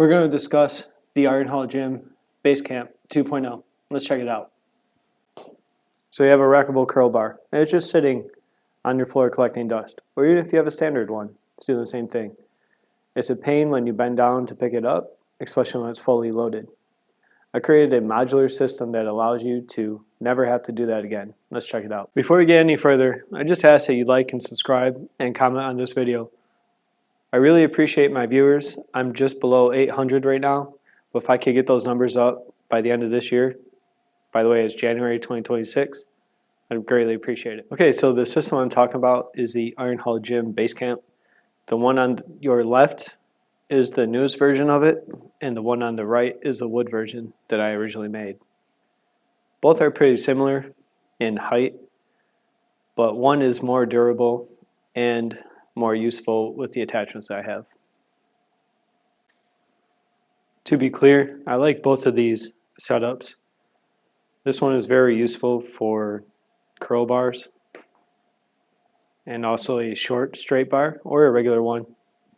We're going to discuss the Ironhall Gym Base Camp 2.0. Let's check it out. So you have a rackable curl bar, and it's just sitting on your floor collecting dust. Or even if you have a standard one, it's doing the same thing. It's a pain when you bend down to pick it up, especially when it's fully loaded. I created a modular system that allows you to never have to do that again. Let's check it out. Before we get any further, I just ask that you like and subscribe and comment on this video. I really appreciate my viewers. I'm just below 800 right now, but if I could get those numbers up by the end of this year, by the way, it's January 2026, I'd greatly appreciate it. Okay, so the system I'm talking about is the Ironhall Gym Base Camp. The one on your left is the newest version of it, and the one on the right is the wood version that I originally made. Both are pretty similar in height, but one is more durable and more useful with the attachments that I have. To be clear, I like both of these setups. This one is very useful for curl bars and also a short straight bar or a regular one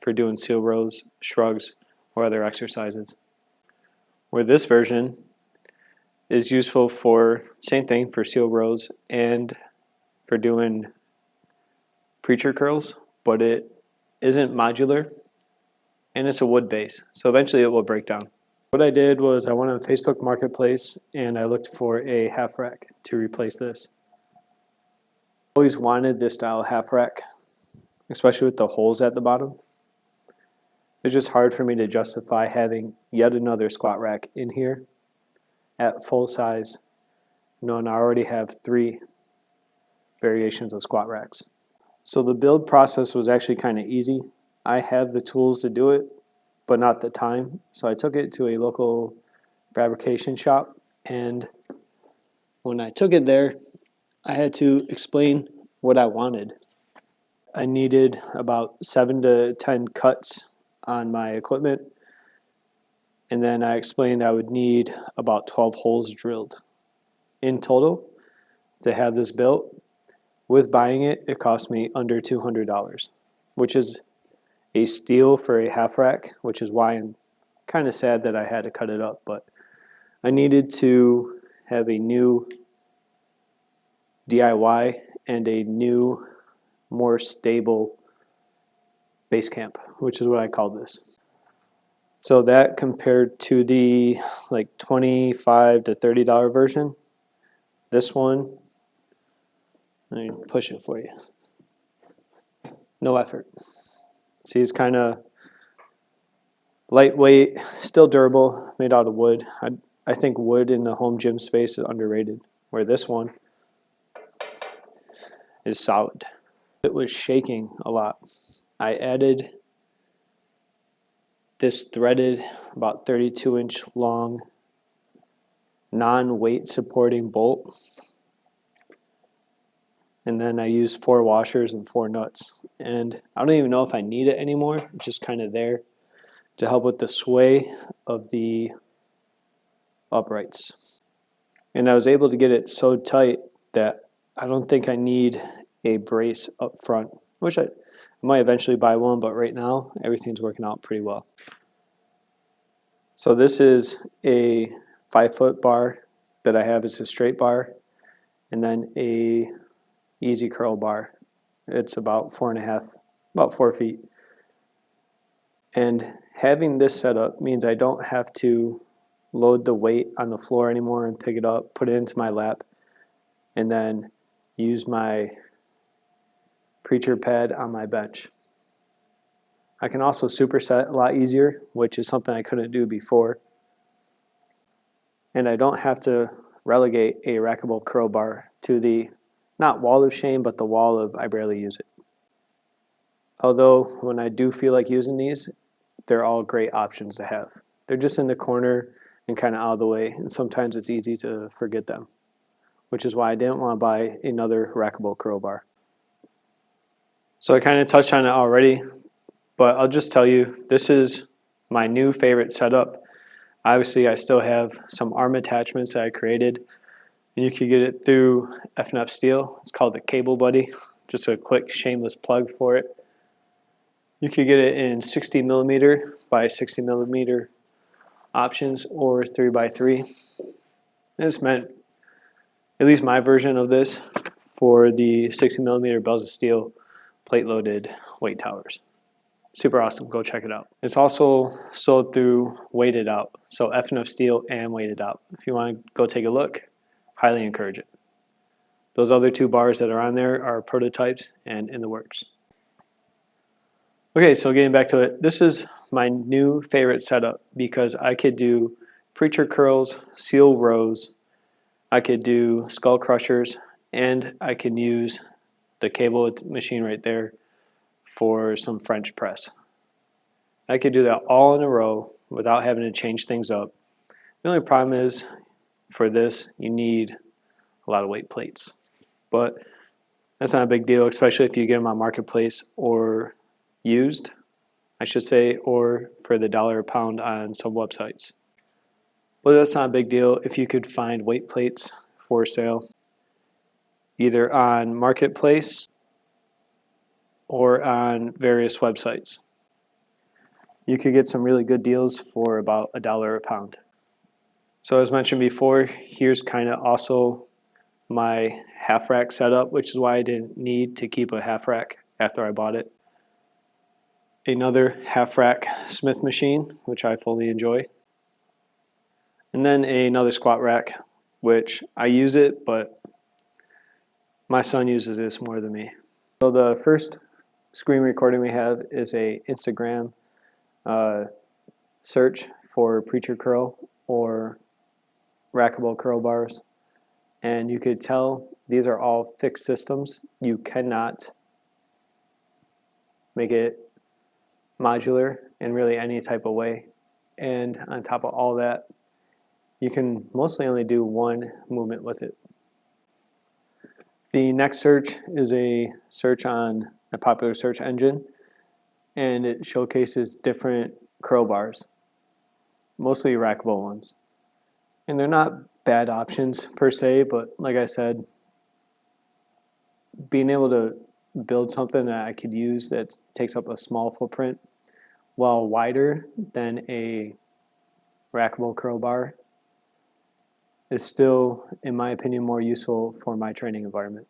for doing seal rows, shrugs, or other exercises. Where this version is useful for, same thing, for seal rows and for doing preacher curls, but it isn't modular and it's a wood base, so eventually it will break down. What I did was I went on Facebook Marketplace and I looked for a half rack to replace this. I always wanted this style half rack, especially with the holes at the bottom. It's just hard for me to justify having yet another squat rack in here at full size, knowing I already have 3 variations of squat racks. So the build process was actually kind of easy. I have the tools to do it, but not the time. So I took it to a local fabrication shop, and when I took it there, I had to explain what I wanted. I needed about 7 to 10 cuts on my equipment, and then I explained I would need about 12 holes drilled in total to have this built. With buying it, it cost me under $200, which is a steal for a half rack, which is why I'm kind of sad that I had to cut it up. But I needed to have a new DIY and a new, more stable base camp, which is what I call this. So that compared to the like $25 to $30 version, this one, let me push it for you. No effort. See, it's kind of lightweight, still durable, made out of wood. I think wood in the home gym space is underrated, where this one is solid. It was shaking a lot. I added this threaded, about 32-inch long, non-weight supporting bolt. And then I used 4 washers and 4 nuts. And I don't even know if I need it anymore. It's just kind of there to help with the sway of the uprights. And I was able to get it so tight that I don't think I need a brace up front, which I might eventually buy one, but right now everything's working out pretty well. So this is a 5-foot bar that I have. It's a straight bar, and then a easy curl bar. It's about 4.5, about 4 feet. And having this set up means I don't have to load the weight on the floor anymore and pick it up, put it into my lap, and then use my preacher pad on my bench. I can also superset a lot easier, which is something I couldn't do before. And I don't have to relegate a rackable curl bar to the, not wall of shame, but the wall of I barely use it. Although when I do feel like using these, they're all great options to have. They're just in the corner and kind of out of the way, and sometimes it's easy to forget them, which is why I didn't want to buy another rackable curl bar. So I kind of touched on it already, but I'll just tell you, this is my new favorite setup. Obviously, I still have some arm attachments that I created, and you can get it through F&F Steel. It's called the Cable Buddy. Just a quick shameless plug for it. You could get it in 60mm by 60mm options or 3x3. This meant, at least my version of this, for the 60mm bells of steel plate loaded weight towers. Super awesome, go check it out. It's also sold through Weighted Out, so F&F Steel and Weighted Out. If you want to go take a look, highly encourage it. Those other two bars that are on there are prototypes and in the works. Okay, so getting back to it, this is my new favorite setup because I could do preacher curls, seal rows, I could do skull crushers, and I can use the cable machine right there for some French press. I could do that all in a row without having to change things up. The only problem is for this, you need a lot of weight plates. But that's not a big deal, especially if you get them on Marketplace or used, I should say, or for the $1 a pound on some websites. But that's not a big deal if you could find weight plates for sale, either on Marketplace or on various websites. You could get some really good deals for about $1 a pound. So as mentioned before, here's kind of also my half rack setup, which is why I didn't need to keep a half rack after I bought it. Another half rack Smith machine, which I fully enjoy. And then another squat rack, which I use it, but my son uses this more than me. So the first screen recording we have is a Instagram search for preacher curl or rackable curl bars. And you could tell these are all fixed systems. You cannot make it modular in really any type of way. And on top of all that, you can mostly only do one movement with it. The next search is a search on a popular search engine, and it showcases different curl bars, mostly rackable ones. And they're not bad options per se, but like I said, being able to build something that I could use that takes up a small footprint while wider than a rackable curl bar is still, in my opinion, more useful for my training environment.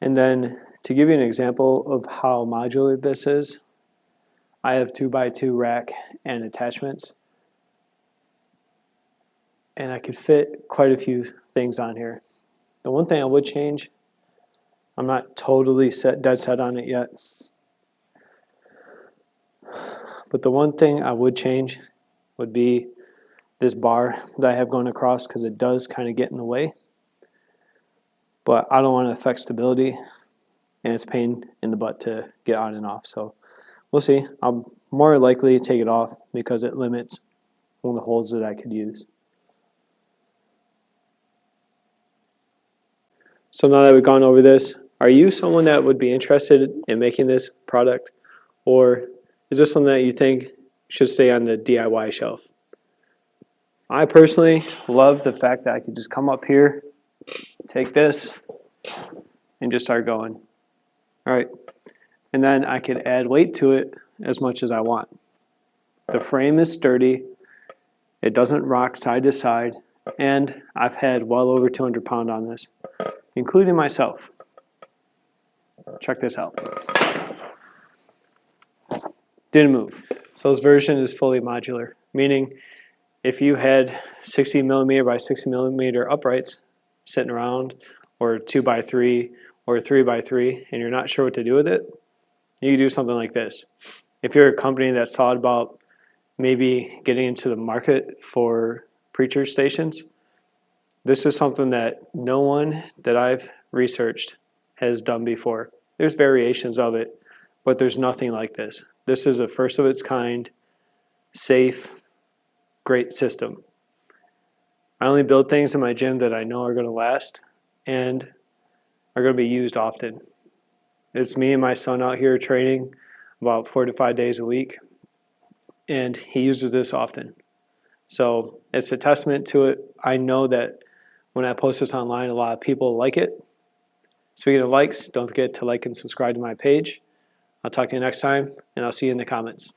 And then to give you an example of how modular this is, I have 2x2 rack and attachments, and I could fit quite a few things on here. The one thing I would change, I'm not totally dead set on it yet, but the one thing I would change would be this bar that I have going across, because it does kind of get in the way, but I don't want to affect stability, and it's a pain in the butt to get on and off. So we'll see. I'll more likely take it off because it limits one of the holes that I could use. So now that we've gone over this, are you someone that would be interested in making this product, or is this something that you think should stay on the DIY shelf? I personally love the fact that I could just come up here, take this, and just start going. All right, and then I could add weight to it as much as I want. The frame is sturdy, it doesn't rock side to side, and I've had well over 200 pounds on this, including myself. Check this out. Didn't move. So this version is fully modular, meaning if you had 60mm by 60mm uprights sitting around, or 2x3 or 3x3, and you're not sure what to do with it, you can do something like this. If you're a company that's thought about maybe getting into the market for preacher stations, this is something that no one that I've researched has done before. There's variations of it, but there's nothing like this. This is a first of its kind, safe, great system. I only build things in my gym that I know are going to last and are going to be used often. It's me and my son out here training about 4 to 5 days a week, and he uses this often. So it's a testament to it. I know that when I post this online, a lot of people like it. Speaking of likes, don't forget to like and subscribe to my page. I'll talk to you next time, and I'll see you in the comments.